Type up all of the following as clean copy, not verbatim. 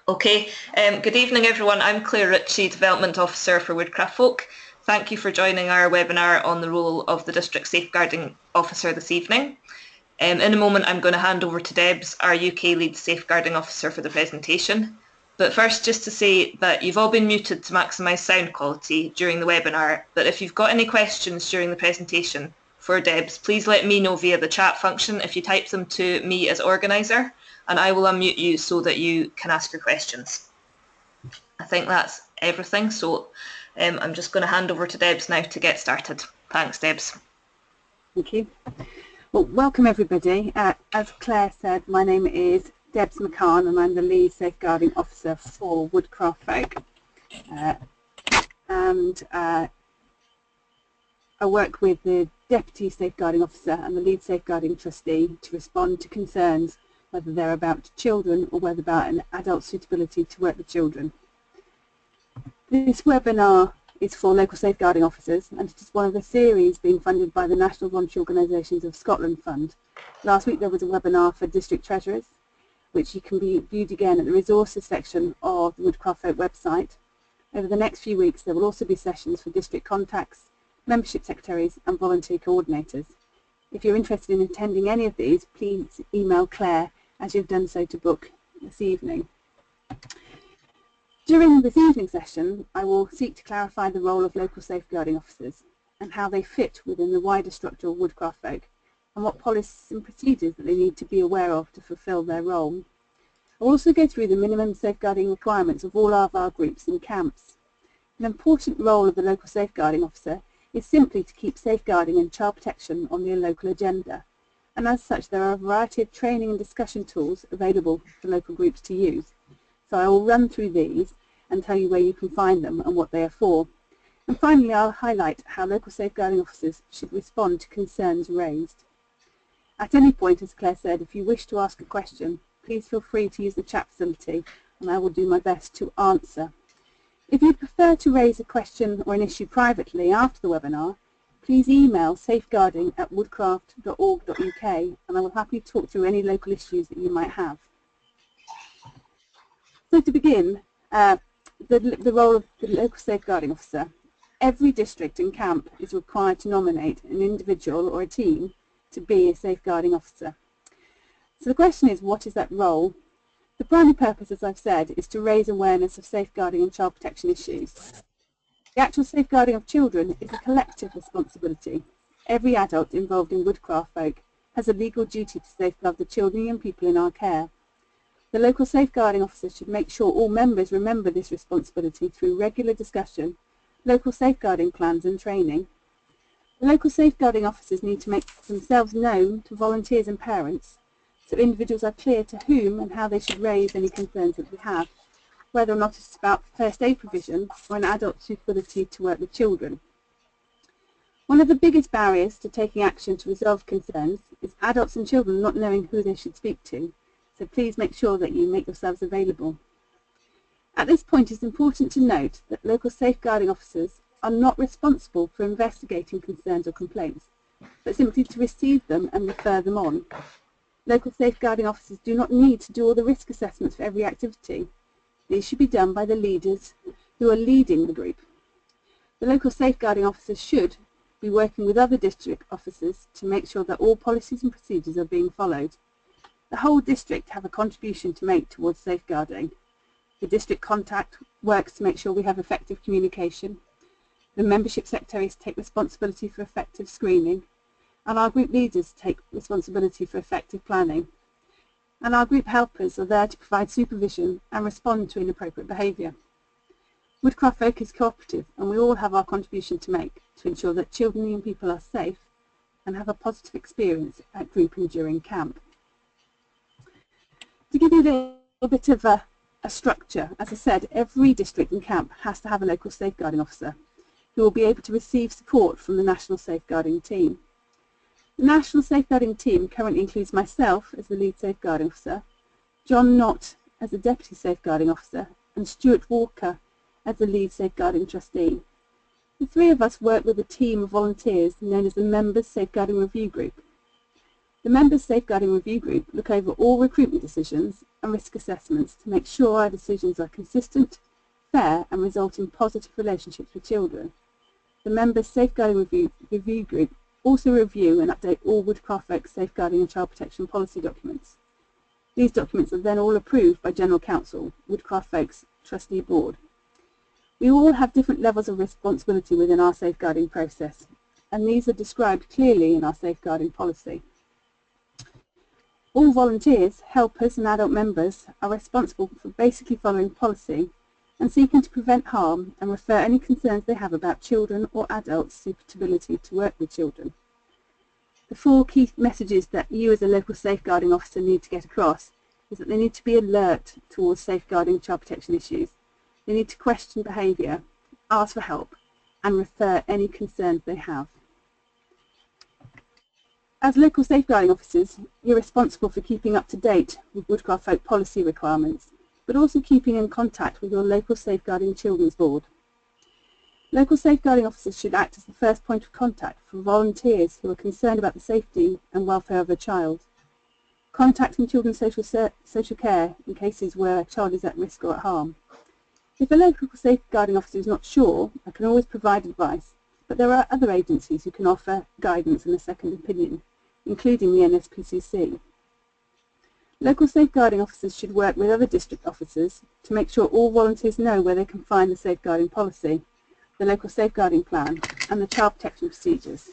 Okay, good evening everyone. I'm Claire Ritchie, Development Officer for Woodcraft Folk. Thank you for joining our webinar on the role of the District Safeguarding Officer this evening. In a moment I'm going to hand over to Debs, our UK Lead Safeguarding Officer, for the presentation. But first, just to say that you've all been muted to maximise sound quality during the webinar, but if you've got any questions during the presentation for Debs, please let me know via the chat function if you type them to me as organiser, and I will unmute you so that you can ask your questions. I think that's everything, so I'm just going to hand over to Debs now to get started. Thanks, Debs. Thank you. Well, welcome everybody. As Claire said, my name is Debs McCann and I'm the Lead Safeguarding Officer for Woodcraft Folk. I work with the Deputy Safeguarding Officer and the Lead Safeguarding Trustee to respond to concerns, whether they're about children or whether about an adult suitability to work with children. This webinar is for local safeguarding officers and it is one of the series being funded by the National Voluntary Organisations of Scotland Fund. Last week there was a webinar for district treasurers, which you can be viewed again at the resources section of the Woodcraft Folk website. Over the next few weeks there will also be sessions for district contacts, membership secretaries and volunteer coordinators. If you're interested in attending any of these, please email Claire as you've done so to book this evening. During this evening session, I will seek to clarify the role of local safeguarding officers and how they fit within the wider structure of Woodcraft Folk and what policies and procedures that they need to be aware of to fulfil their role. I'll also go through the minimum safeguarding requirements of all of our groups and camps. An important role of the local safeguarding officer is simply to keep safeguarding and child protection on the local agenda, and as such there are a variety of training and discussion tools available for local groups to use. So I will run through these and tell you where you can find them and what they are for. And finally I'll highlight how local safeguarding officers should respond to concerns raised. At any point, as Claire said, if you wish to ask a question, please feel free to use the chat facility and I will do my best to answer. If you prefer to raise a question or an issue privately after the webinar, please email safeguarding@woodcraft.org.uk and I will happily talk through any local issues that you might have. So to begin, the role of the local safeguarding officer. Every district and camp is required to nominate an individual or a team to be a safeguarding officer. So the question is, what is that role? The primary purpose, as I've said, is to raise awareness of safeguarding and child protection issues. The actual safeguarding of children is a collective responsibility. Every adult involved in Woodcraft Folk has a legal duty to safeguard the children and people in our care. The local safeguarding officer should make sure all members remember this responsibility through regular discussion, local safeguarding plans and training. The local safeguarding officers need to make themselves known to volunteers and parents so individuals are clear to whom and how they should raise any concerns that they have, whether or not it's about first aid provision or an adult suitability to work with children. One of the biggest barriers to taking action to resolve concerns is adults and children not knowing who they should speak to, so please make sure that you make yourselves available. At this point it's important to note that local safeguarding officers are not responsible for investigating concerns or complaints, but simply to receive them and refer them on. Local safeguarding officers do not need to do all the risk assessments for every activity. These should be done by the leaders who are leading the group. The local safeguarding officers should be working with other district officers to make sure that all policies and procedures are being followed. The whole district have a contribution to make towards safeguarding. The district contact works to make sure we have effective communication. The membership secretaries take responsibility for effective screening, and our group leaders take responsibility for effective planning. And our group helpers are there to provide supervision and respond to inappropriate behaviour. Woodcraft Folk is cooperative and we all have our contribution to make to ensure that children and young people are safe and have a positive experience at group and during camp. To give you a little bit of a structure, as I said, every district and camp has to have a local safeguarding officer who will be able to receive support from the National Safeguarding Team. The National Safeguarding Team currently includes myself as the Lead Safeguarding Officer, John Knott as the Deputy Safeguarding Officer and Stuart Walker as the Lead Safeguarding Trustee. The three of us work with a team of volunteers known as the Members Safeguarding Review Group. The members' Safeguarding Review Group look over all recruitment decisions and risk assessments to make sure our decisions are consistent, fair and result in positive relationships with children. The members' Safeguarding Review Group also review and update all Woodcraft Oak safeguarding and child protection policy documents. These documents are then all approved by General Counsel, Woodcraft Oak's Trustee Board. We all have different levels of responsibility within our safeguarding process, and these are described clearly in our safeguarding policy. All volunteers, helpers and adult members are responsible for basically following policy and seeking to prevent harm and refer any concerns they have about children or adults' suitability to work with children. The 4 key messages that you as a local safeguarding officer need to get across is that they need to be alert towards safeguarding child protection issues. They need to question behaviour, ask for help and refer any concerns they have. As local safeguarding officers, you're responsible for keeping up to date with Woodcraft Oak policy requirements, but also keeping in contact with your local Safeguarding Children's Board. Local safeguarding officers should act as the first point of contact for volunteers who are concerned about the safety and welfare of a child. Contacting children's social care in cases where a child is at risk or at harm. If a local safeguarding officer is not sure, I can always provide advice, but there are other agencies who can offer guidance and a second opinion, including the NSPCC. Local safeguarding officers should work with other district officers to make sure all volunteers know where they can find the safeguarding policy, the local safeguarding plan and the child protection procedures.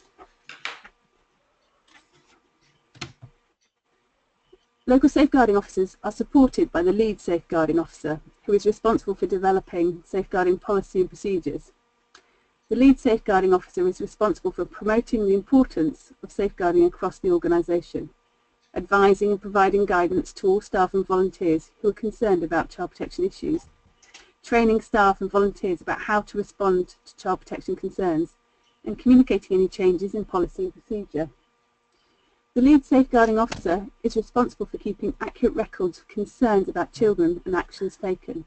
Local safeguarding officers are supported by the lead safeguarding officer, who is responsible for developing safeguarding policy and procedures. The lead safeguarding officer is responsible for promoting the importance of safeguarding across the organisation, advising and providing guidance to all staff and volunteers who are concerned about child protection issues, training staff and volunteers about how to respond to child protection concerns, and communicating any changes in policy and procedure. The lead safeguarding officer is responsible for keeping accurate records of concerns about children and actions taken.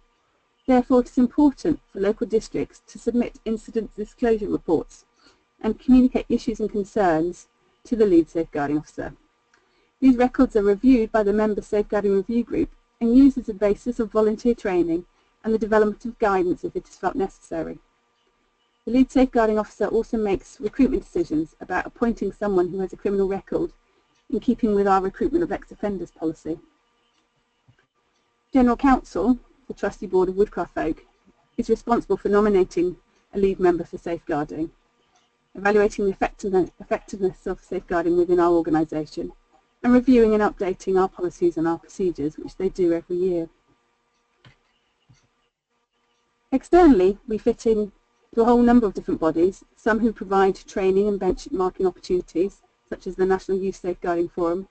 Therefore, it is important for local districts to submit incident disclosure reports and communicate issues and concerns to the lead safeguarding officer. These records are reviewed by the Member Safeguarding Review Group and used as a basis of volunteer training and the development of guidance if it is felt necessary. The lead safeguarding officer also makes recruitment decisions about appointing someone who has a criminal record in keeping with our recruitment of ex-offenders policy. General Counsel, the Trustee Board of Woodcraft Oak, is responsible for nominating a lead member for safeguarding, evaluating the effectiveness of safeguarding within our organisation, and reviewing and updating our policies and our procedures, which they do every year. Externally, we fit in to a whole number of different bodies, some who provide training and benchmarking opportunities, such as the National Youth Safeguarding Forum,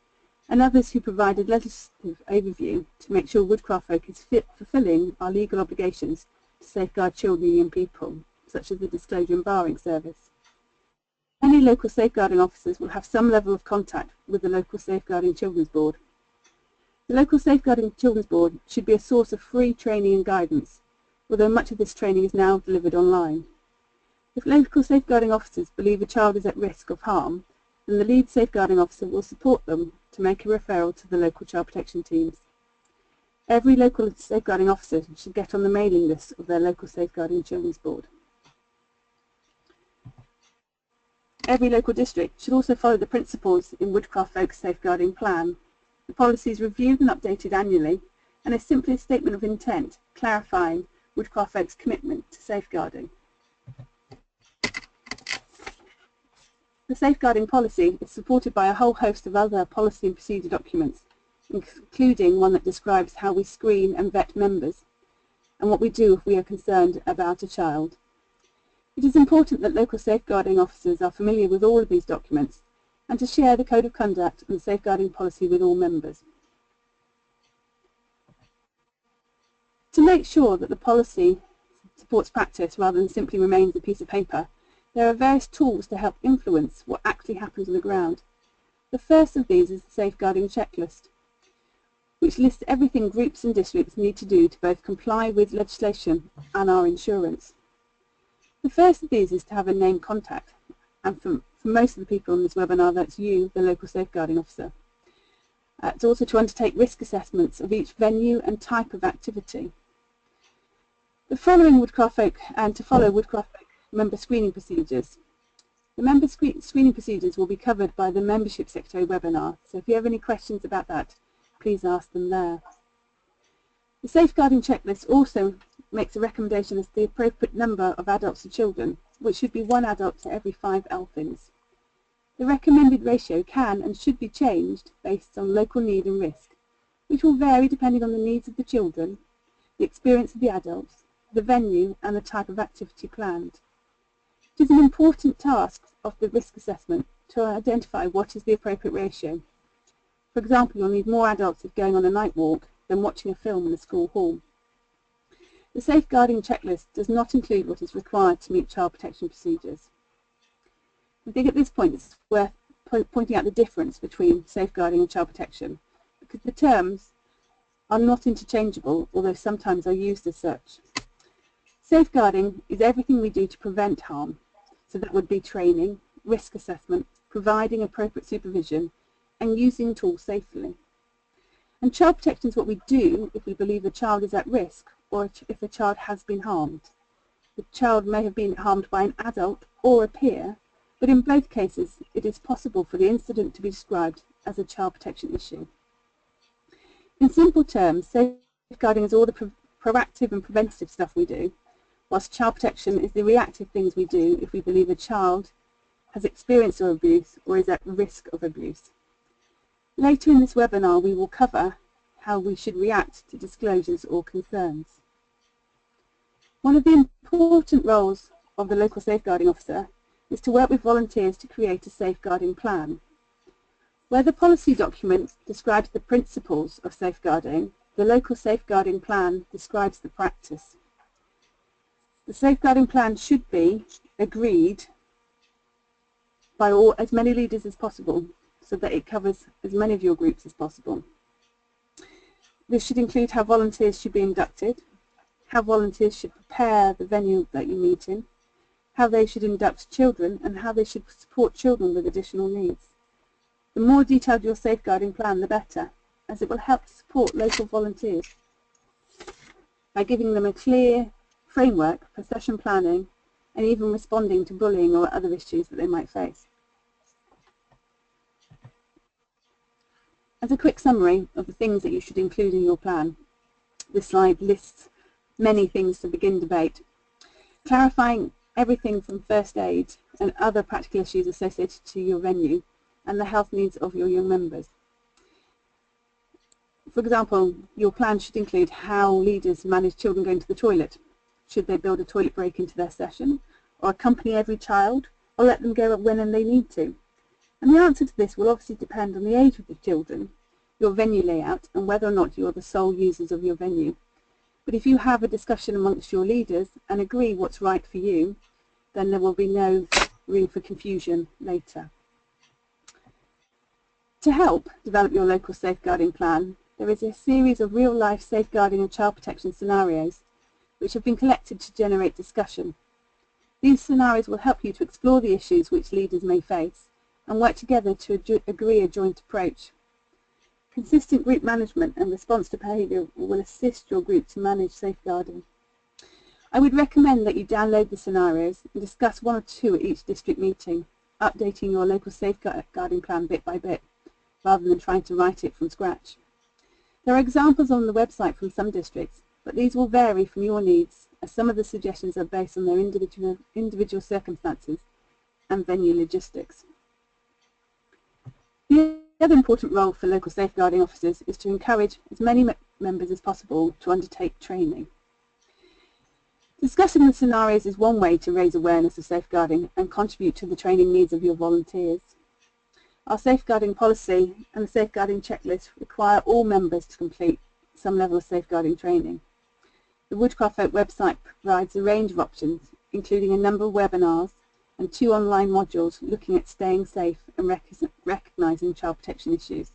and others who provide a legislative overview to make sure Woodcraft Oak is fulfilling our legal obligations to safeguard children and young people, such as the Disclosure and Barring Service. Any local safeguarding officers will have some level of contact with the local Safeguarding Children's Board. The local Safeguarding Children's Board should be a source of free training and guidance, although much of this training is now delivered online. If local safeguarding officers believe a child is at risk of harm, then the lead safeguarding officer will support them to make a referral to the local child protection teams. Every local safeguarding officer should get on the mailing list of their local Safeguarding Children's Board. Every local district should also follow the principles in Woodcraft Oak's safeguarding plan. The policy is reviewed and updated annually and is simply a statement of intent clarifying Woodcraft Oak's commitment to safeguarding. The safeguarding policy is supported by a whole host of other policy and procedure documents, including one that describes how we screen and vet members and what we do if we are concerned about a child. It is important that local safeguarding officers are familiar with all of these documents and to share the Code of Conduct and the safeguarding policy with all members. To make sure that the policy supports practice rather than simply remains a piece of paper, there are various tools to help influence what actually happens on the ground. The first of these is the safeguarding checklist, which lists everything groups and districts need to do to both comply with legislation and our insurance. The first of these is to have a named contact, and for most of the people on this webinar, that's you, the local safeguarding officer. It's also to undertake risk assessments of each venue and type of activity. The following Woodcraft Folk and to follow Woodcraft Folk member screening procedures. The member screening procedures will be covered by the Membership Secretary webinar, so if you have any questions about that, please ask them there. The safeguarding checklist also makes a recommendation as to the appropriate number of adults and children, which should be 1 adult to every 5 elfins. The recommended ratio can and should be changed based on local need and risk, which will vary depending on the needs of the children, the experience of the adults, the venue and the type of activity planned. It is an important task of the risk assessment to identify what is the appropriate ratio. For example, you'll need more adults if going on a night walk than watching a film in a school hall. The safeguarding checklist does not include what is required to meet child protection procedures. I think at this point it's worth pointing out the difference between safeguarding and child protection, because the terms are not interchangeable, although sometimes are used as such. Safeguarding is everything we do to prevent harm, so that would be training, risk assessment, providing appropriate supervision, and using tools safely. And child protection is what we do if we believe a child is at risk or if a child has been harmed. The child may have been harmed by an adult or a peer, but in both cases it is possible for the incident to be described as a child protection issue. In simple terms, safeguarding is all the proactive and preventative stuff we do, whilst child protection is the reactive things we do if we believe a child has experienced abuse or is at risk of abuse. Later in this webinar we will cover how we should react to disclosures or concerns. One of the important roles of the local safeguarding officer is to work with volunteers to create a safeguarding plan. Where the policy document describes the principles of safeguarding, the local safeguarding plan describes the practice. The safeguarding plan should be agreed by as many leaders as possible, so that it covers as many of your groups as possible. This should include how volunteers should be inducted, how volunteers should prepare the venue that you meet in, how they should induct children, and how they should support children with additional needs. The more detailed your safeguarding plan, the better, as it will help to support local volunteers by giving them a clear framework for session planning and even responding to bullying or other issues that they might face. As a quick summary of the things that you should include in your plan, this slide lists many things to begin debate, clarifying everything from first aid and other practical issues associated to your venue and the health needs of your young members. For example, your plan should include how leaders manage children going to the toilet. Should they build a toilet break into their session, or accompany every child, or let them go when and they need to? And the answer to this will obviously depend on the age of the children, your venue layout, and whether or not you are the sole users of your venue. But if you have a discussion amongst your leaders and agree what's right for you, then there will be no room for confusion later. To help develop your local safeguarding plan, there is a series of real-life safeguarding and child protection scenarios which have been collected to generate discussion. These scenarios will help you to explore the issues which leaders may face and work together to agree a joint approach. Consistent group management and response to behaviour will assist your group to manage safeguarding. I would recommend that you download the scenarios and discuss 1 or 2 at each district meeting, updating your local safeguarding plan bit by bit, rather than trying to write it from scratch. There are examples on the website from some districts, but these will vary from your needs, as some of the suggestions are based on their individual circumstances and venue logistics. The other important role for local safeguarding officers is to encourage as many members as possible to undertake training. Discussing the scenarios is one way to raise awareness of safeguarding and contribute to the training needs of your volunteers. Our safeguarding policy and the safeguarding checklist require all members to complete some level of safeguarding training. The Woodcraft Folk website provides a range of options, including a number of webinars and 2 online modules looking at staying safe and recognising child protection issues.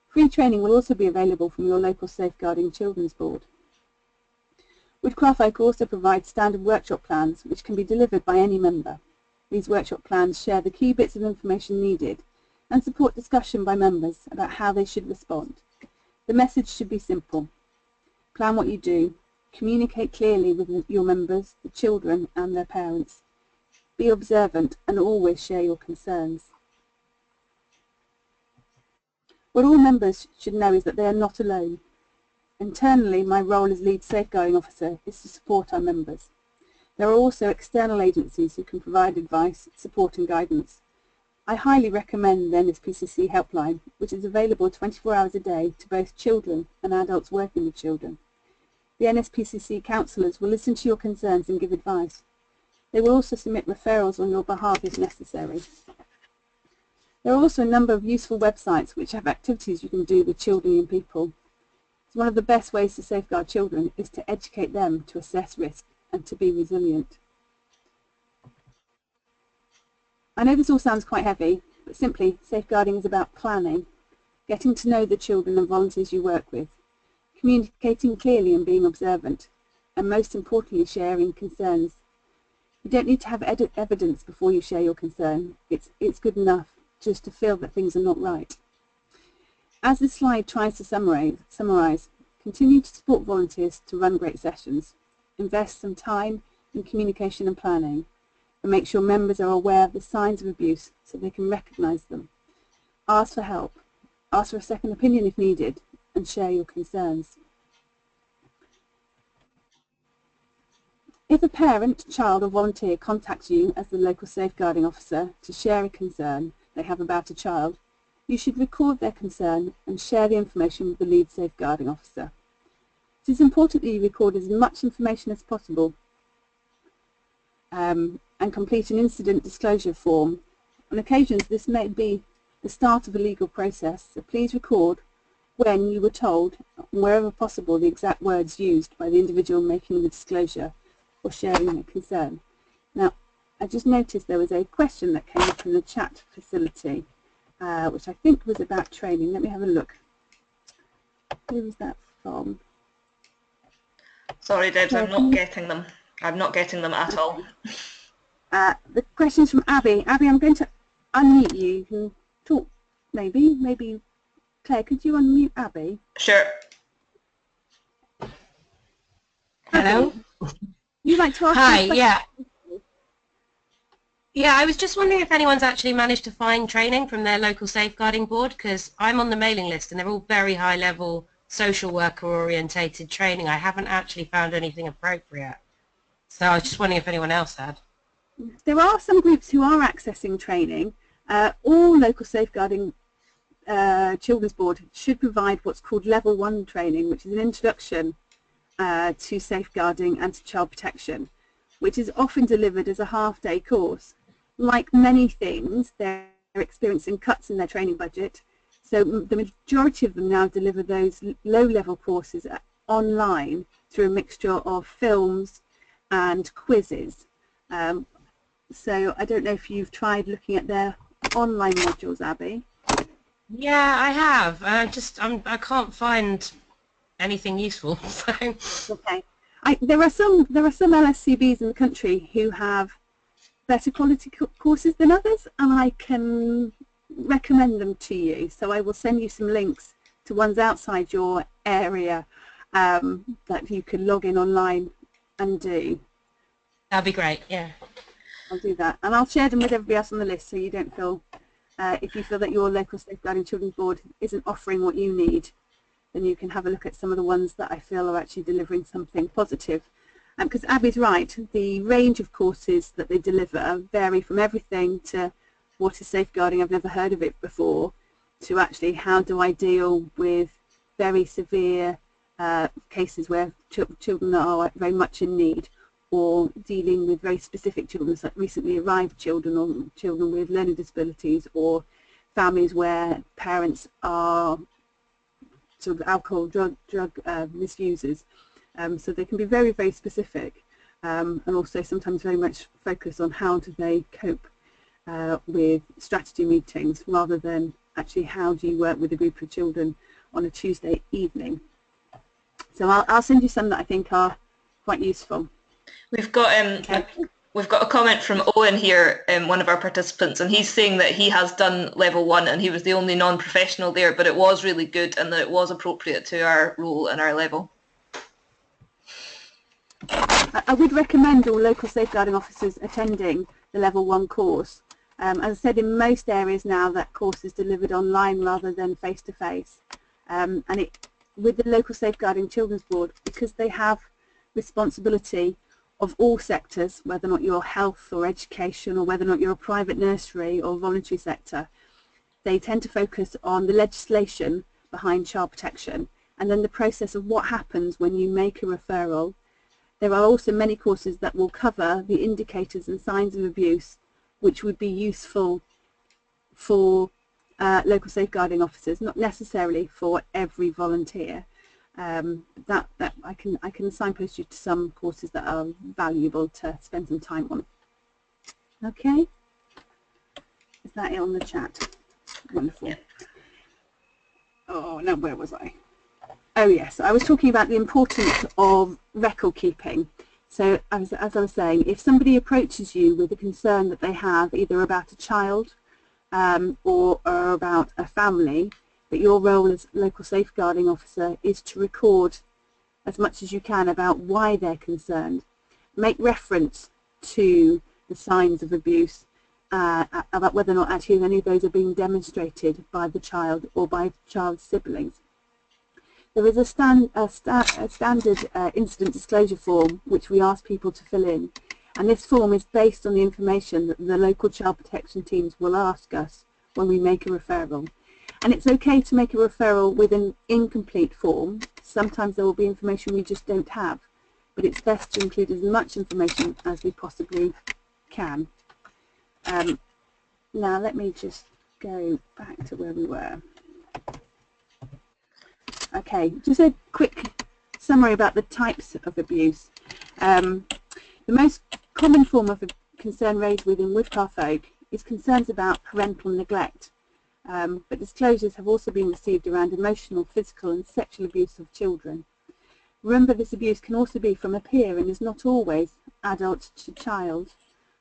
Free training will also be available from your local Safeguarding Children's Board. Woodcraft Folk also provides standard workshop plans which can be delivered by any member. These workshop plans share the key bits of information needed and support discussion by members about how they should respond. The message should be simple. Plan what you do. Communicate clearly with your members, the children and their parents. Be observant and always share your concerns. What all members should know is that they are not alone. Internally, my role as lead safeguarding officer is to support our members. There are also external agencies who can provide advice, support and guidance. I highly recommend the NSPCC helpline, which is available 24 hours a day to both children and adults working with children. The NSPCC counsellors will listen to your concerns and give advice. They will also submit referrals on your behalf if necessary. There are also a number of useful websites which have activities you can do with children and young people. One of the best ways to safeguard children is to educate them to assess risk and to be resilient. I know this all sounds quite heavy, but simply safeguarding is about planning, getting to know the children and volunteers you work with, communicating clearly and being observant, and most importantly sharing concerns. You don't need to have evidence before you share your concern. It's good enough just to feel that things are not right. As this slide tries to summarise, continue to support volunteers to run great sessions, invest some time in communication and planning, and make sure members are aware of the signs of abuse so they can recognise them. Ask for help, ask for a second opinion if needed, and share your concerns. If a parent, child or volunteer contacts you as the local safeguarding officer to share a concern they have about a child, you should record their concern and share the information with the lead safeguarding officer. It is important that you record as much information as possible and complete an incident disclosure form. On occasions this may be the start of a legal process, so please record when you were told, and wherever possible, the exact words used by the individual making the disclosure or sharing a concern. Now, I just noticed there was a question that came up in the chat facility, which I think was about training. Let me have a look. Who was that from? Sorry, Debs, I'm not getting them. I'm not getting them at all. The question's from Abby. Abby, I'm going to unmute you. You can talk, maybe. Maybe, Claire, could you unmute Abby? Sure. Hello. Abby, you'd like to ask Hi, a question? yeah. Yeah, I was just wondering if anyone's actually managed to find training from their local safeguarding board, because I'm on the mailing list and they're all very high level social worker orientated training. I haven't actually found anything appropriate. So I was just wondering if anyone else had. There are some groups who are accessing training. All local safeguarding children's board should provide what's called level 1 training, which is an introduction to safeguarding and to child protection, which is often delivered as a half-day course. Like many things, they're experiencing cuts in their training budget, so the majority of them now deliver those low-level courses online through a mixture of films and quizzes. So I don't know if you've tried looking at their online modules, Abby. Yeah, I have. I can't find anything useful. So. Okay. There are some LSCBs in the country who have better quality courses than others, and I can recommend them to you. So I will send you some links to ones outside your area that you can log in online and do. That'd be great, yeah. I'll do that, and I'll share them with everybody else on the list, so you don't feel, if you feel that your local safeguarding children's board isn't offering what you need, then you can have a look at some of the ones that I feel are actually delivering something positive. Because Abby's right, the range of courses that they deliver vary from everything to what is safeguarding, I've never heard of it before, to actually how do I deal with very severe cases where children are very much in need, or dealing with very specific children, like recently arrived children or children with learning disabilities, or families where parents are sort of alcohol, drug misusers. So they can be very, very specific, and also sometimes very much focus on how do they cope with strategy meetings, rather than actually how do you work with a group of children on a Tuesday evening. So I'll send you some that I think are quite useful. We've got Okay. We've got a comment from Owen here, one of our participants, and he's saying that he has done level 1 and he was the only non-professional there, but it was really good and that it was appropriate to our role and our level. I would recommend all local safeguarding officers attending the level 1 course. As I said, in most areas now that course is delivered online rather than face-to-face. And with the local safeguarding children's board, because they have responsibility of all sectors, whether or not you're health or education or whether or not you're a private nursery or voluntary sector, they tend to focus on the legislation behind child protection and then the process of what happens when you make a referral. There are also many courses that will cover the indicators and signs of abuse which would be useful for local safeguarding officers, not necessarily for every volunteer. That I can signpost you to some courses that are valuable to spend some time on. Okay, is that it on the chat? Wonderful. Yeah. Oh no, where was I? Oh yes, I was talking about the importance of record keeping. So as I was saying, if somebody approaches you with a concern that they have either about a child or about a family, that your role as local safeguarding officer is to record as much as you can about why they're concerned. Make reference to the signs of abuse, about whether or not actually any of those are being demonstrated by the child or by the child's siblings. There is a standard incident disclosure form which we ask people to fill in, and this form is based on the information that the local child protection teams will ask us when we make a referral. And it's okay to make a referral with an incomplete form. Sometimes there will be information we just don't have, but it's best to include as much information as we possibly can. Now let me just go back to where we were. Okay, just a quick summary about the types of abuse. The most common form of concern raised within Woodcraft folk is concerns about parental neglect, but disclosures have also been received around emotional, physical and sexual abuse of children. Remember, this abuse can also be from a peer and is not always adult to child.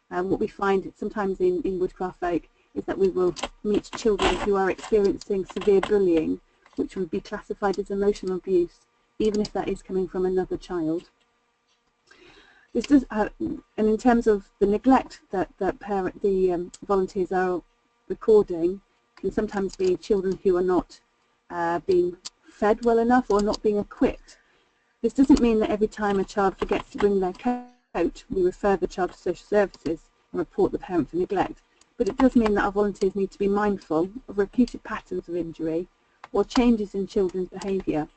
What we find sometimes in Woodcraft folk is that we will meet children who are experiencing severe bullying, which would be classified as emotional abuse, even if that is coming from another child. This does, and in terms of the neglect that the volunteers are recording, can sometimes be children who are not being fed well enough or not being equipped. This doesn't mean that every time a child forgets to bring their coat, we refer the child to social services and report the parent for neglect. But it does mean that our volunteers need to be mindful of repeated patterns of injury or changes in children's behaviour.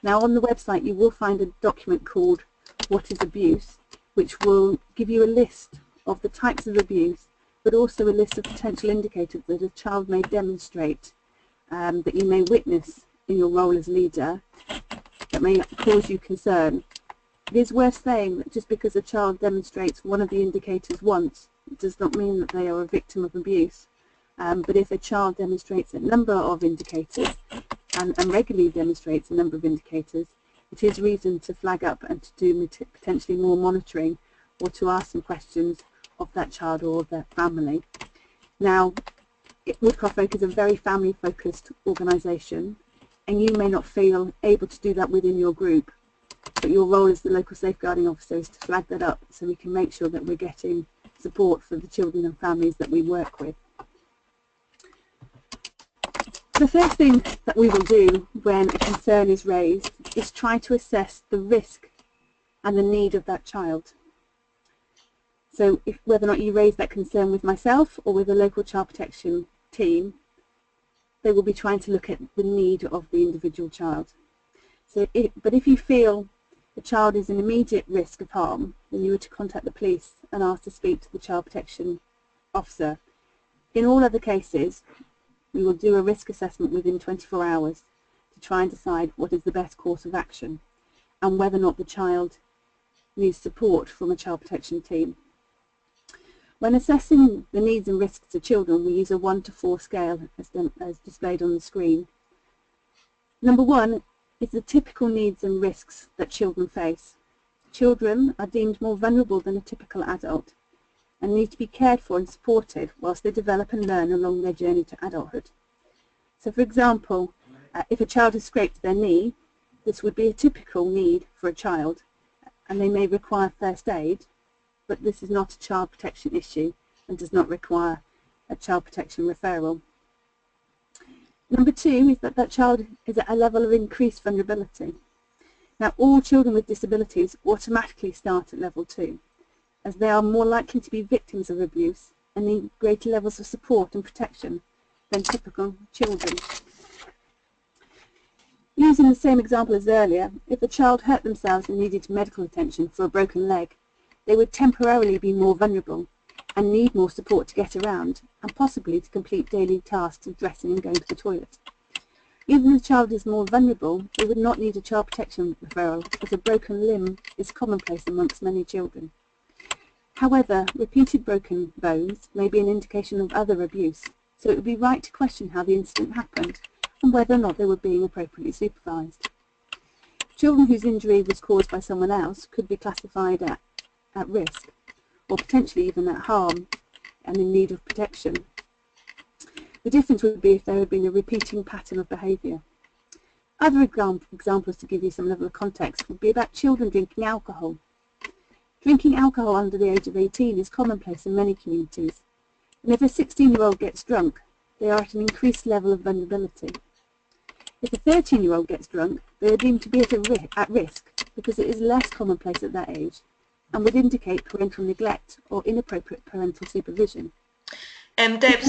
Now on the website you will find a document called What is Abuse, which will give you a list of the types of abuse, but also a list of potential indicators that a child may demonstrate, that you may witness in your role as leader, that may cause you concern. It is worth saying that just because a child demonstrates one of the indicators once, it does not mean that they are a victim of abuse. But if a child demonstrates a number of indicators and regularly demonstrates a number of indicators, it is reason to flag up and to do potentially more monitoring or to ask some questions of that child or their family. Now, Woodcraft Folk is a very family-focused organisation, and you may not feel able to do that within your group, but your role as the local safeguarding officer is to flag that up so we can make sure that we're getting support for the children and families that we work with. The first thing that we will do when a concern is raised is try to assess the risk and the need of that child. So whether or not you raise that concern with myself or with a local child protection team, they will be trying to look at the need of the individual child. But if you feel the child is in immediate risk of harm, then you were to contact the police and ask to speak to the child protection officer. In all other cases, we will do a risk assessment within 24 hours to try and decide what is the best course of action and whether or not the child needs support from a child protection team. When assessing the needs and risks of children, we use a 1 to 4 scale as displayed on the screen. Number 1 is the typical needs and risks that children face. Children are deemed more vulnerable than a typical adult, and need to be cared for and supported whilst they develop and learn along their journey to adulthood. So for example, if a child has scraped their knee, this would be a typical need for a child, and they may require first aid, but this is not a child protection issue and does not require a child protection referral. Number two is that child is at a level of increased vulnerability. Now, all children with disabilities automatically start at level 2, as they are more likely to be victims of abuse and need greater levels of support and protection than typical children. Using the same example as earlier, if a child hurt themselves and needed medical attention for a broken leg, they would temporarily be more vulnerable and need more support to get around and possibly to complete daily tasks of dressing and going to the toilet. Even if the child is more vulnerable, they would not need a child protection referral, as a broken limb is commonplace amongst many children. However, repeated broken bones may be an indication of other abuse, so it would be right to question how the incident happened and whether or not they were being appropriately supervised. Children whose injury was caused by someone else could be classified at risk, or potentially even at harm and in need of protection. The difference would be if there had been a repeating pattern of behaviour. Other examples to give you some level of context would be about children drinking alcohol. Drinking alcohol under the age of 18 is commonplace in many communities, and if a 16-year-old gets drunk, they are at an increased level of vulnerability. If a 13-year-old gets drunk, they are deemed to be at risk because it is less commonplace at that age and would indicate parental neglect or inappropriate parental supervision. Debs,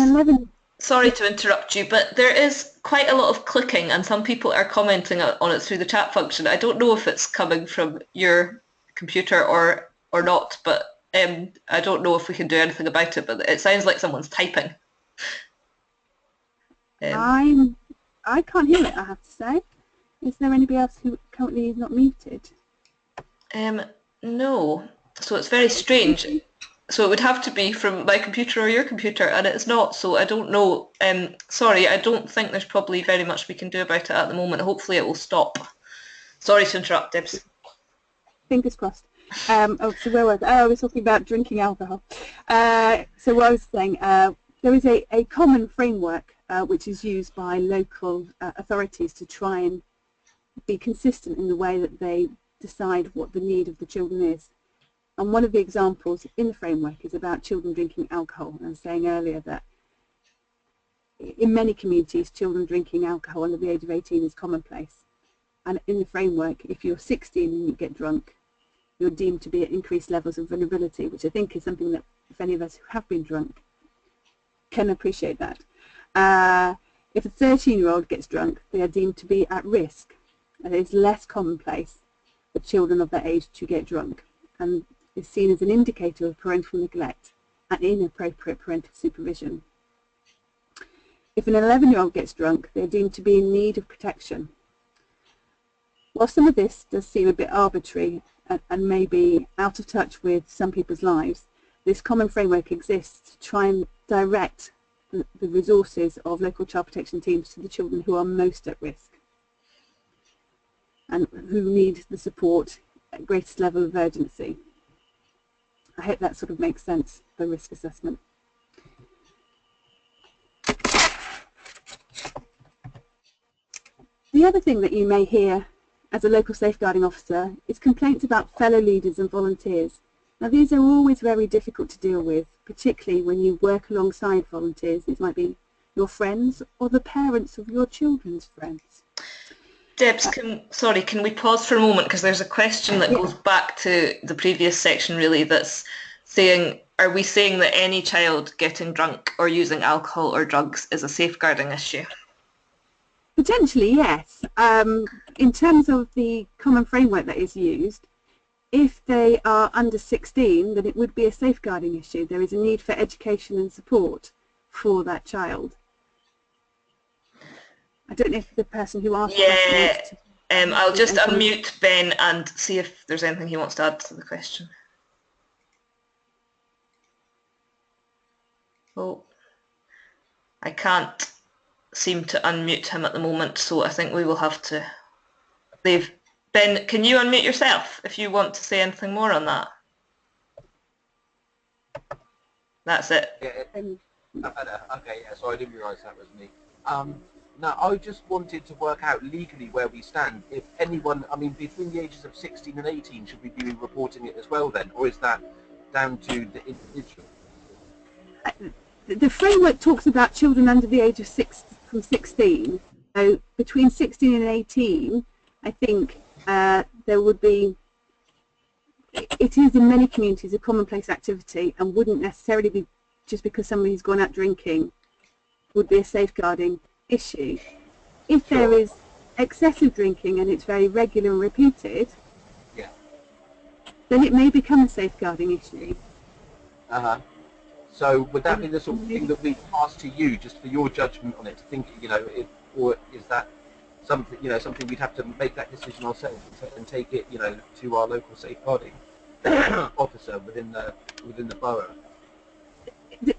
sorry to interrupt you, but there is quite a lot of clicking and some people are commenting on it through the chat function. I don't know if it's coming from your computer or not, but I don't know if we can do anything about it, but it sounds like someone's typing. I can't hear it, I have to say. Is there anybody else who currently is not muted? No. So it's very strange. So it would have to be from my computer or your computer, and it's not, so I don't know. Sorry, I don't think there's probably very much we can do about it at the moment. Hopefully it will stop. Sorry to interrupt, Debs. Fingers crossed. So where was I? I was talking about drinking alcohol. So what I was saying, there is a common framework which is used by local authorities to try and be consistent in the way that they decide what the need of the children is. And one of the examples in the framework is about children drinking alcohol. And I was saying earlier that in many communities, children drinking alcohol under the age of 18 is commonplace. And in the framework, if you're 16 and you get drunk, you're deemed to be at increased levels of vulnerability, which I think is something that if any of us who have been drunk can appreciate that. If a 13-year-old gets drunk, they are deemed to be at risk, and it is less commonplace for children of that age to get drunk, and is seen as an indicator of parental neglect and inappropriate parental supervision. If an 11-year-old gets drunk, they are deemed to be in need of protection. While some of this does seem a bit arbitrary and may be out of touch with some people's lives, this common framework exists to try and direct the resources of local child protection teams to the children who are most at risk and who need the support at greatest level of urgency. I hope that sort of makes sense for risk assessment. The other thing that you may hear as a local safeguarding officer is complaints about fellow leaders and volunteers. Now, these are always very difficult to deal with, particularly when you work alongside volunteers. These might be your friends or the parents of your children's friends. Debs, can we pause for a moment, because there's a question that goes back to the previous section really, that's saying, are we saying that any child getting drunk or using alcohol or drugs is a safeguarding issue? Potentially, yes. In terms of the common framework that is used, if they are under 16, then it would be a safeguarding issue. There is a need for education and support for that child. I don't know if the person who asked the question I'll just unmute Ben and see if there's anything he wants to add to the question. Oh, I can't seem to unmute him at the moment, so I think we will have to leave. Ben, can you unmute yourself if you want to say anything more on that? That's it. Yeah, Um, okay, yeah, so I didn't realise that was me. Now, I just wanted to work out legally where we stand. If anyone, I mean, between the ages of 16 and 18, should we be reporting it as well then? Or is that down to the individual? the framework talks about children under the age of from 16. So between 16 and 18, I think there would be, it is in many communities a commonplace activity and wouldn't necessarily be just because somebody's gone out drinking would be a safeguarding issue. If there is excessive drinking and it's very regular and repeated, Yeah. then it may become a safeguarding issue. So would that be the sort of thing that we pass to you just for your judgment on it, to think, or is that something, something we'd have to make that decision ourselves and take it, to our local safeguarding officer within the borough?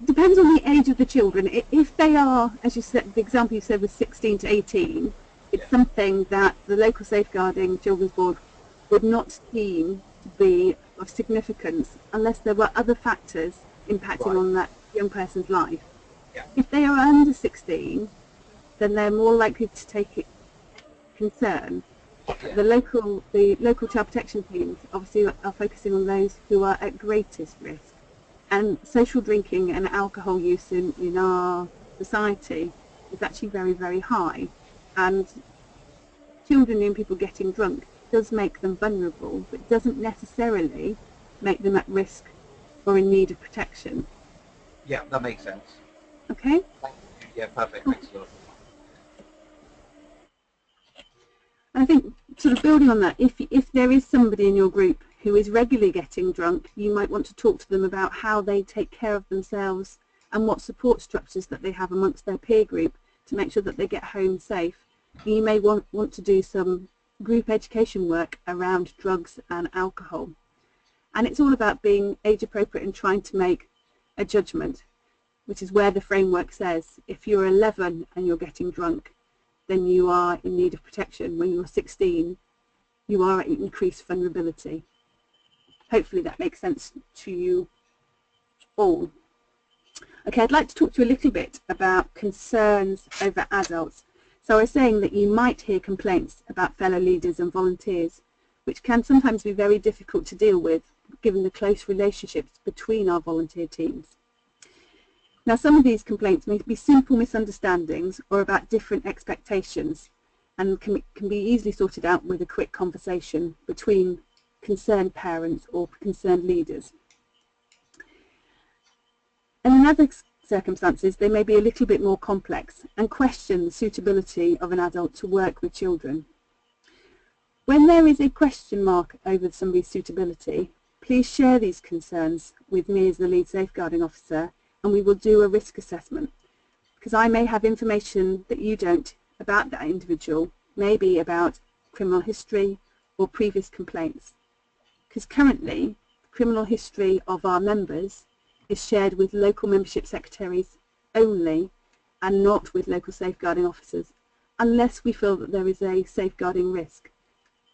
Depends on the age of the children. If they are, as you said, the example you said was 16 to 18, it's something that the local safeguarding children's board would not deem to be of significance unless there were other factors impacting on that young person's life. Yeah. If they are under 16, then they're more likely to take it concern. Yeah. The local child protection teams obviously are focusing on those who are at greatest risk. And social drinking and alcohol use in our society is actually very, very high. And children and young people getting drunk does make them vulnerable, but doesn't necessarily make them at risk or in need of protection. Yeah, that makes sense. Okay? Thank you. Yeah, perfect. Thanks a lot. I think, sort of building on that, if there is somebody in your group who is regularly getting drunk, you might want to talk to them about how they take care of themselves and what support structures that they have amongst their peer group to make sure that they get home safe. You may want to do some group education work around drugs and alcohol. And it's all about being age appropriate and trying to make a judgment, which is where the framework says if you're 11 and you're getting drunk, then you are in need of protection. When you're 16, you are at increased vulnerability. Hopefully that makes sense to you all. Okay, I'd like to talk to you a little bit about concerns over adults. So I was saying that you might hear complaints about fellow leaders and volunteers, which can sometimes be very difficult to deal with, given the close relationships between our volunteer teams. Now, some of these complaints may be simple misunderstandings or about different expectations and can be easily sorted out with a quick conversation between concerned parents or concerned leaders. And in other circumstances, they may be a little bit more complex and question the suitability of an adult to work with children. When there is a question mark over somebody's suitability, please share these concerns with me as the lead safeguarding officer, and we will do a risk assessment, because I may have information that you don't about that individual, maybe about criminal history or previous complaints. Because currently, the criminal history of our members is shared with local membership secretaries only and not with local safeguarding officers, unless we feel that there is a safeguarding risk.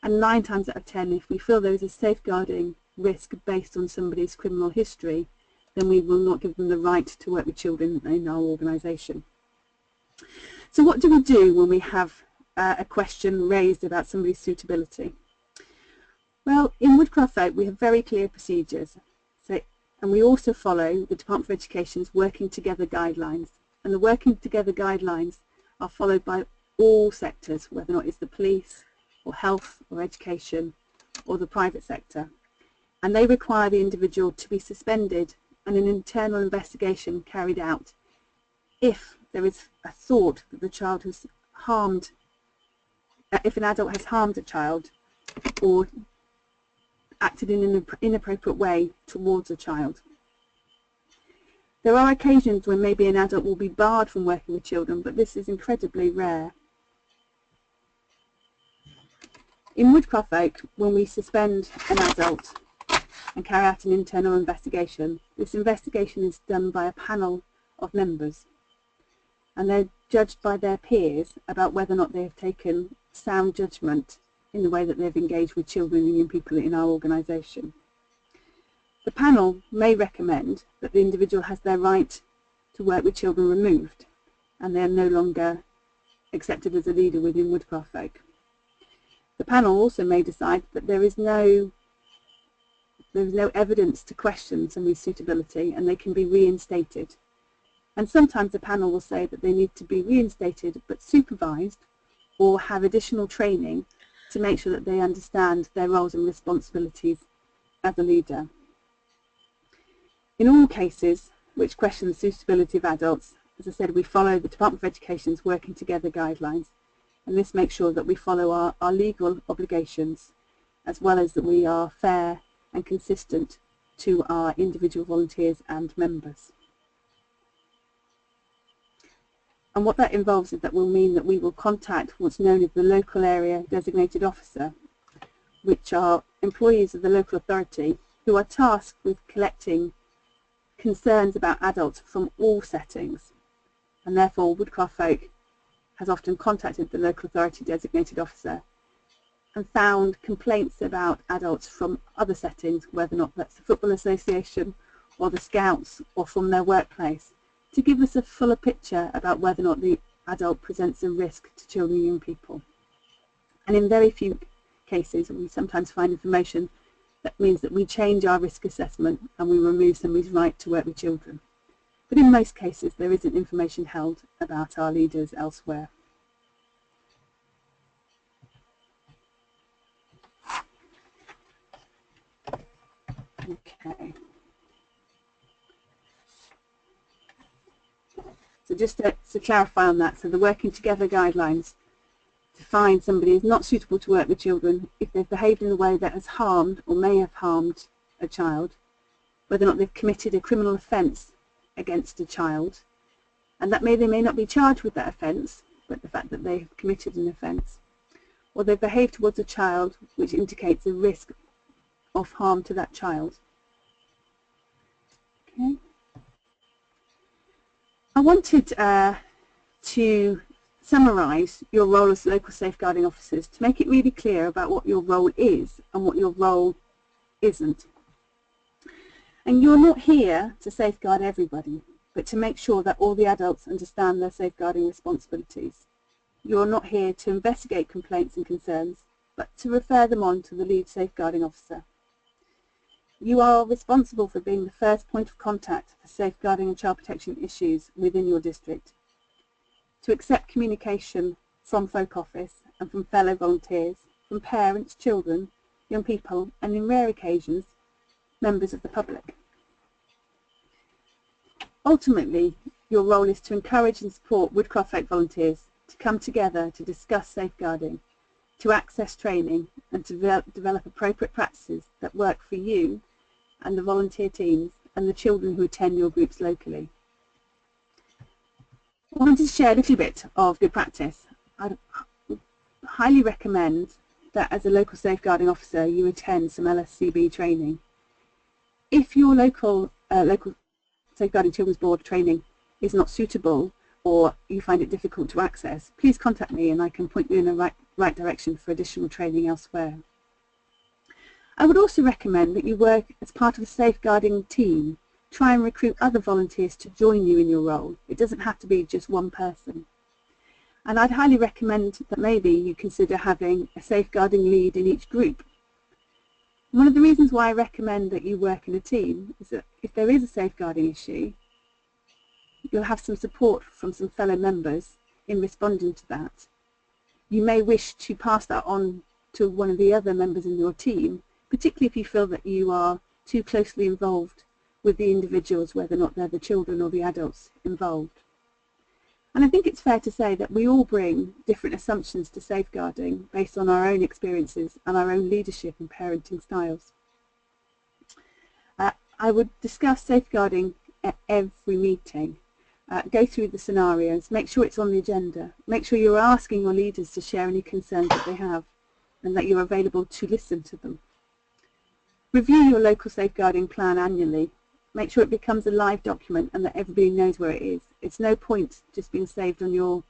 And 9 times out of 10, if we feel there is a safeguarding risk based on somebody's criminal history, then we will not give them the right to work with children in our organisation. So what do we do when we have a question raised about somebody's suitability? Well, in Woodcraft Folk we have very clear procedures, and we also follow the Department for Education's Working Together guidelines, and the Working Together guidelines are followed by all sectors, whether or not it's the police or health or education or the private sector, and they require the individual to be suspended and an internal investigation carried out if there is a thought that the child has harmed, if an adult has harmed a child or acted in an inappropriate way towards a child. There are occasions when maybe an adult will be barred from working with children, but this is incredibly rare. In Woodcraft Folk, when we suspend an adult and carry out an internal investigation, this investigation is done by a panel of members, and they're judged by their peers about whether or not they have taken sound judgment in the way that they've engaged with children and young people in our organisation. The panel may recommend that the individual has their right to work with children removed and they are no longer accepted as a leader within Woodcraft Folk. The panel also may decide that there is no evidence to question somebody's suitability and they can be reinstated. And sometimes the panel will say that they need to be reinstated but supervised or have additional training to make sure that they understand their roles and responsibilities as a leader. In all cases which question the suitability of adults, as I said, we follow the Department of Education's Working Together guidelines, and this makes sure that we follow our legal obligations as well as that we are fair and consistent to our individual volunteers and members. And what that involves is that will mean that we will contact what's known as the local area designated officer, which are employees of the local authority who are tasked with collecting concerns about adults from all settings. And therefore Woodcraft Folk has often contacted the local authority designated officer and found complaints about adults from other settings, whether or not that's the Football Association or the Scouts or from their workplace, to give us a fuller picture about whether or not the adult presents a risk to children and young people. And in very few cases, we sometimes find information that means that we change our risk assessment and we remove somebody's right to work with children. But in most cases, there isn't information held about our leaders elsewhere. Okay. So just to clarify on that, so the Working Together guidelines define somebody as not suitable to work with children if they've behaved in a way that has harmed or may have harmed a child, whether or not they've committed a criminal offence against a child, and that they may not be charged with that offence, but the fact that they have committed an offence, or they've behaved towards a child which indicates a risk of harm to that child. Okay. I wanted to summarise your role as local safeguarding officers to make it really clear about what your role is and what your role isn't. And you're not here to safeguard everybody, but to make sure that all the adults understand their safeguarding responsibilities. You're not here to investigate complaints and concerns, but to refer them on to the lead safeguarding officer. You are responsible for being the first point of contact for safeguarding and child protection issues within your district, to accept communication from Folk Office and from fellow volunteers, from parents, children, young people, and in rare occasions, members of the public. Ultimately, your role is to encourage and support Woodcraft Folk volunteers to come together to discuss safeguarding, to access training, and to develop appropriate practices that work for you and the volunteer teams and the children who attend your groups locally. I wanted to share a little bit of good practice. I'd highly recommend that as a local safeguarding officer you attend some LSCB training. If your local Safeguarding Children's Board training is not suitable or you find it difficult to access, please contact me and I can point you in the right direction for additional training elsewhere. I would also recommend that you work as part of a safeguarding team. Try and recruit other volunteers to join you in your role. It doesn't have to be just one person. And I'd highly recommend that maybe you consider having a safeguarding lead in each group. One of the reasons why I recommend that you work in a team is that if there is a safeguarding issue, you'll have some support from some fellow members in responding to that. You may wish to pass that on to one of the other members in your team, particularly if you feel that you are too closely involved with the individuals, whether or not they're the children or the adults involved. And I think it's fair to say that we all bring different assumptions to safeguarding based on our own experiences and our own leadership and parenting styles. I would discuss safeguarding at every meeting. Go through the scenarios, make sure it's on the agenda, make sure you're asking your leaders to share any concerns that they have and that you're available to listen to them. Review your local safeguarding plan annually. Make sure it becomes a live document and that everybody knows where it is. It's no point just being saved on your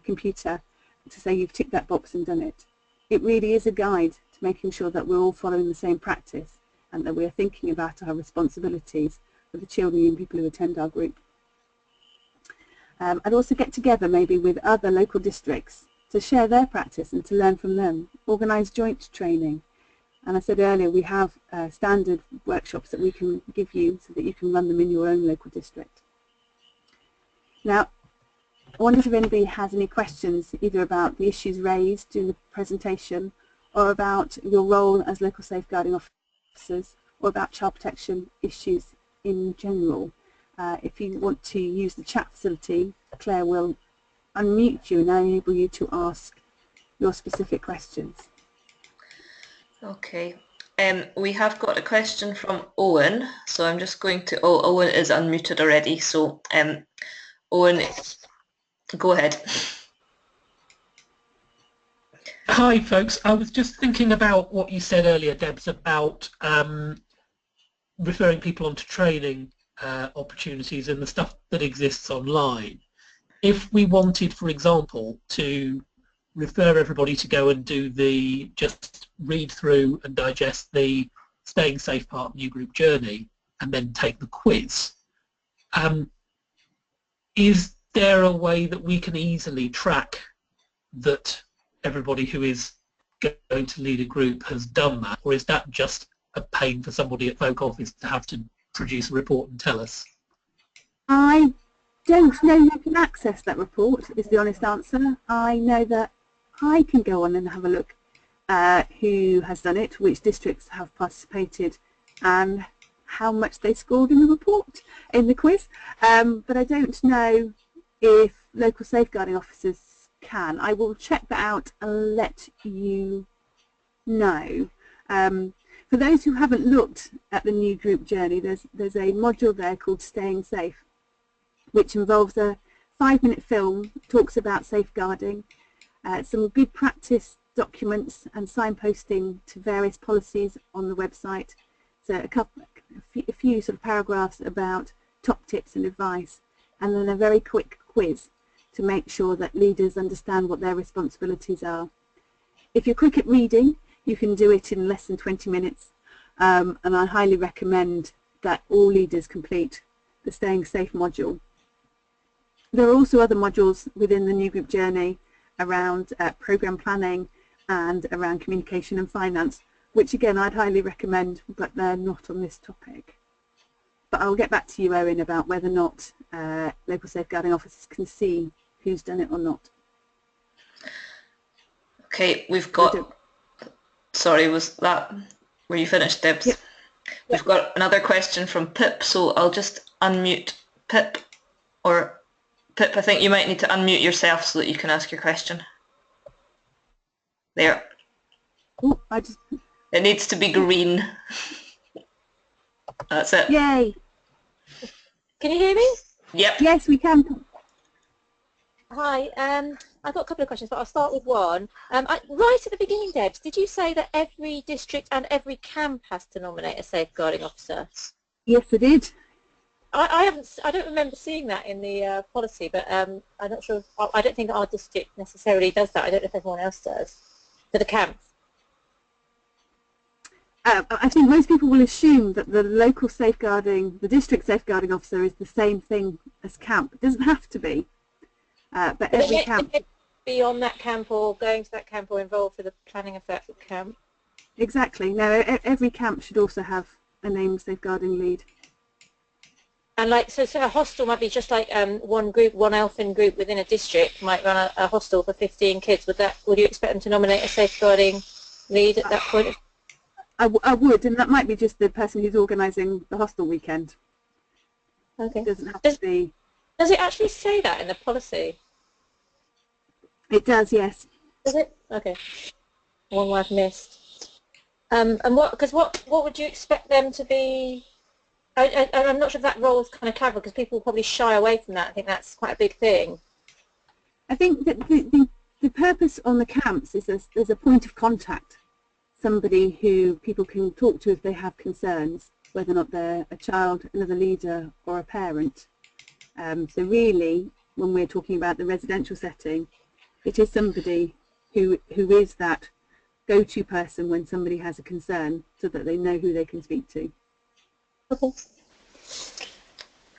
computer to say you've ticked that box and done it. It really is a guide to making sure that we're all following the same practice and that we're thinking about our responsibilities for the children and people who attend our group. I'd also get together maybe with other local districts to share their practice and to learn from them, organise joint training. And I said earlier, we have standard workshops that we can give you so that you can run them in your own local district. Now, I wonder if anybody has any questions either about the issues raised during the presentation or about your role as local safeguarding officers or about child protection issues in general. If you want to use the chat facility, Claire will unmute you and enable you to ask your specific questions. Okay. We have got a question from Owen, so I'm just going to, Owen is unmuted already, so Owen, go ahead. Hi folks, I was just thinking about what you said earlier, Debs, about referring people onto training opportunities and the stuff that exists online. If we wanted, for example, to refer everybody to go and do just read through and digest the Staying Safe Part New Group Journey and then take the quiz, is there a way that we can easily track that everybody who is going to lead a group has done that, or is that just a pain for somebody at Folk Office to have to produce a report and tell us? I don't know who can access that report, is the honest answer. I know that I can go on and have a look who has done it, which districts have participated, and how much they scored in the report, in the quiz. But I don't know if local safeguarding officers can. I will check that out and let you know. For those who haven't looked at the new group journey, there's a module there called Staying Safe, which involves a 5-minute film, talks about safeguarding, some good practice documents and signposting to various policies on the website. So a few sort of paragraphs about top tips and advice, and then a very quick quiz to make sure that leaders understand what their responsibilities are. If you're quick at reading, you can do it in less than 20 minutes, and I highly recommend that all leaders complete the Staying Safe module. There are also other modules within the new group journey around programme planning and around communication and finance, which again I'd highly recommend, but they're not on this topic. But I'll get back to you, Owen, about whether or not local safeguarding officers can see who's done it or not. Okay, we've got, sorry, were you finished, Debs? Yep. We've got another question from Pip, so I'll just unmute Pip, or Pip, I think you might need to unmute yourself so that you can ask your question. There. Ooh, It needs to be green. That's it. Yay! Can you hear me? Yep. Yes, we can. Hi, I've got a couple of questions, but I'll start with one. Right at the beginning, Debs, did you say that every district and every camp has to nominate a safeguarding officer? Yes, I did. I don't remember seeing that in the policy, but I'm not sure. I don't think our district necessarily does that. I don't know if everyone else does for the camps. I think most people will assume that the local safeguarding, the district safeguarding officer is the same thing as camp. It doesn't have to be, but every camp. Be on that camp or going to that camp or involved with the planning of that camp. Exactly. No, every camp should also have a named safeguarding lead. And like, so a hostel might be just like one group, one elfin group within a district might run a hostel for 15 kids. Would you expect them to nominate a safeguarding lead at that point? I would, and that might be just the person who's organising the hostel weekend. Okay. It doesn't have to be. Does it actually say that in the policy? It does, yes. Does it? Okay. One I've missed. And what would you expect them to be? I'm not sure if that role is kind of clever because people will probably shy away from that. I think that's quite a big thing. I think that the purpose on the camps is there's a point of contact, somebody who people can talk to if they have concerns, whether or not they're a child, another leader or a parent. So really, when we're talking about the residential setting, it is somebody who is that go-to person when somebody has a concern, so that they know who they can speak to. Okay.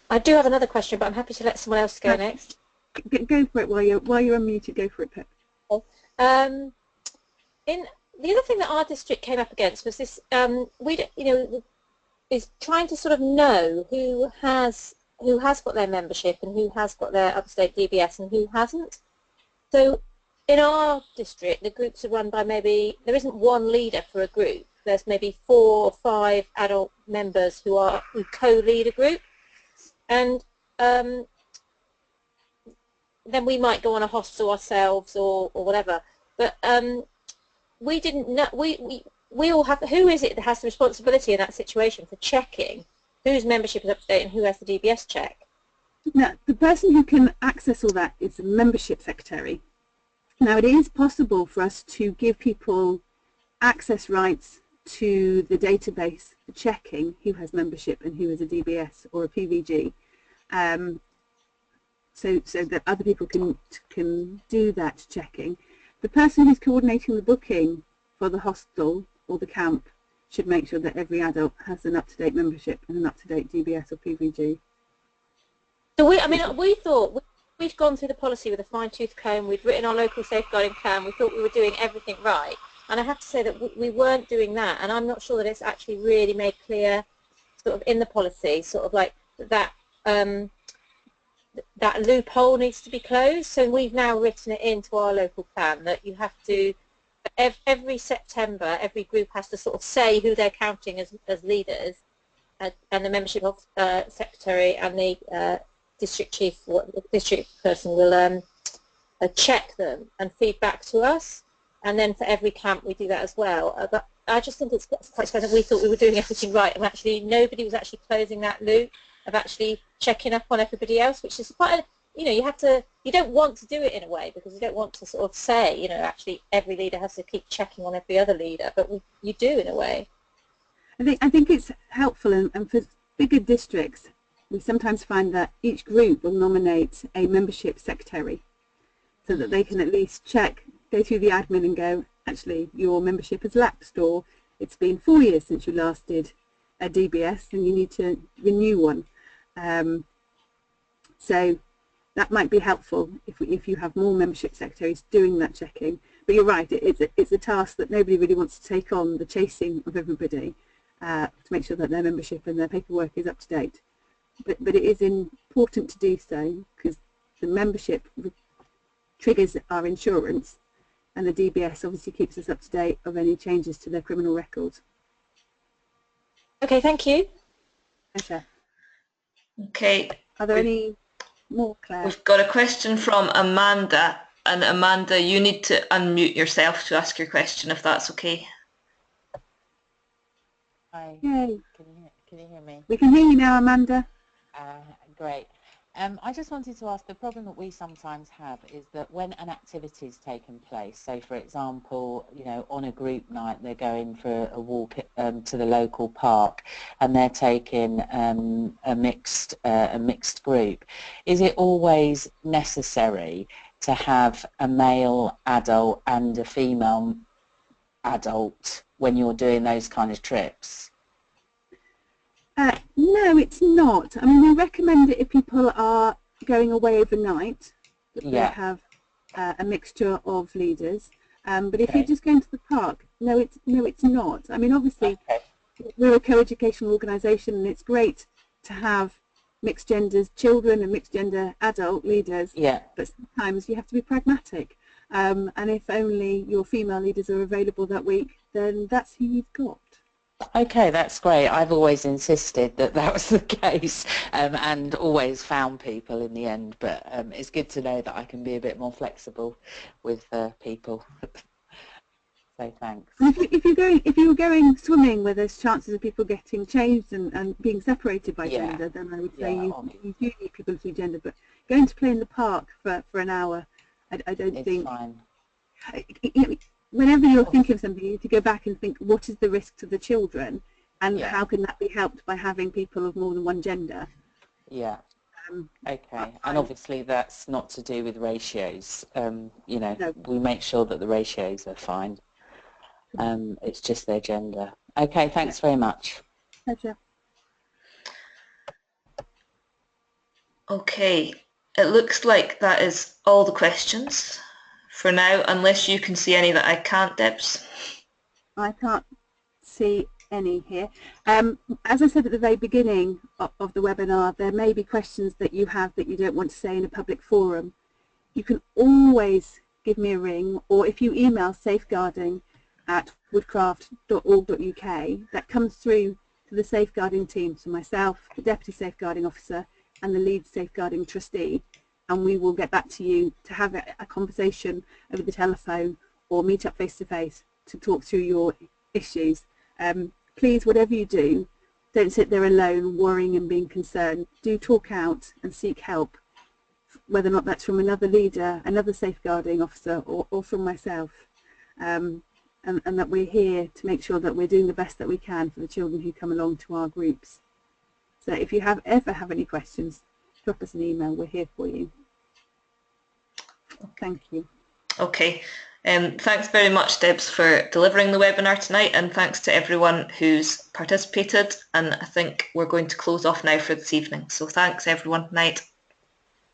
I do have another question, but I'm happy to let someone else go next. Go for it while you're unmuted. Go for it, Pip. In the other thing that our district came up against was this. Is trying to sort of know who has got their membership and who has got their up-to-date DBS and who hasn't. So in our district, the groups are run by there isn't one leader for a group. There's maybe 4 or 5 adult members who co-lead a group, and then we might go on a hostel ourselves or whatever. But we didn't know. We all have. Who is it that has the responsibility in that situation for checking whose membership is up to date and who has the DBS check? Now, the person who can access all that is the membership secretary. Now, it is possible for us to give people access rights to the database for checking who has membership and who has a DBS or a PVG, so that other people can do that checking. The person who's coordinating the booking for the hostel or the camp should make sure that every adult has an up-to-date membership and an up-to-date DBS or PVG. So we thought we'd gone through the policy with a fine-tooth comb. We'd written our local safeguarding plan. We thought we were doing everything right, and I have to say that we weren't doing that. And I'm not sure that it's actually really made clear, sort of in the policy, sort of like that that loophole needs to be closed. So we've now written it into our local plan that you have to. Every September, every group has to sort of say who they're counting as leaders, and the membership of secretary and the district chief, the district person will check them and feed back to us. And then for every camp we do that as well. But I just think it's quite strange that we thought we were doing everything right, and actually nobody was actually closing that loop of actually checking up on everybody else, which is quite a, you don't want to do it in a way, because you don't want to sort of say, actually every leader has to keep checking on every other leader, but you do in a way. I think it's helpful, and for bigger districts, we sometimes find that each group will nominate a membership secretary, so that they can at least go through the admin and go, actually, your membership has lapsed, or it's been 4 years since you last did a DBS and you need to renew one. So that might be helpful if you have more membership secretaries doing that checking. But you're right, it's a task that nobody really wants to take on, the chasing of everybody to make sure that their membership and their paperwork is up to date. But it is important to do so, because the membership triggers our insurance, and the DBS obviously keeps us up to date of any changes to their criminal records. Okay, thank you. Pleasure. Okay. Are there any more, Claire? We've got a question from Amanda, and Amanda, you need to unmute yourself to ask your question, if that's okay. Hi. Yay. Can you hear me? We can hear you now, Amanda. Great. I just wanted to ask, the problem that we sometimes have is that when an activity's taken place, so for example, on a group night they're going for a walk to the local park, and they're taking a mixed group, is it always necessary to have a male adult and a female adult when you're doing those kind of trips? No, it's not. I mean, they recommend it if people are going away overnight, that they have a mixture of leaders. But if you're just going to the park, no, it's not. I mean, obviously, we're a co-educational organisation, and it's great to have mixed genders children and mixed gender adult leaders. Yeah. But sometimes you have to be pragmatic. And if only your female leaders are available that week, then that's who you've got. Okay, that's great. I've always insisted that that was the case, and always found people in the end, but it's good to know that I can be a bit more flexible with people. So thanks. If you're going swimming where there's chances of people getting changed and being separated by gender, then I would say you do need people to gender. But going to play in the park for an hour, I don't think. Fine. Whenever you're thinking of something, you need to go back and think, what is the risk to the children, and how can that be helped by having people of more than one gender? Yeah. Okay, and obviously that's not to do with ratios. No. We make sure that the ratios are fine. It's just their gender. Okay, thanks very much. Pleasure. Okay, it looks like that is all the questions for now, unless you can see any that I can't, Debs. I can't see any here. As I said at the very beginning of the webinar, there may be questions that you have that you don't want to say in a public forum. You can always give me a ring, or if you email safeguarding@woodcraft.org.uk, that comes through to the safeguarding team, so myself, the Deputy Safeguarding Officer and the lead safeguarding trustee, and we will get back to you to have a conversation over the telephone or meet up face to face to talk through your issues. Please, whatever you do, don't sit there alone worrying and being concerned. Do talk out and seek help, whether or not that's from another leader, another safeguarding officer, or from myself, and that we're here to make sure that we're doing the best that we can for the children who come along to our groups. So if you ever have any questions, drop us an email. We're here for you. Thank you. Okay. Thanks very much, Debs, for delivering the webinar tonight, and thanks to everyone who's participated. And I think we're going to close off now for this evening. So thanks, everyone. Night.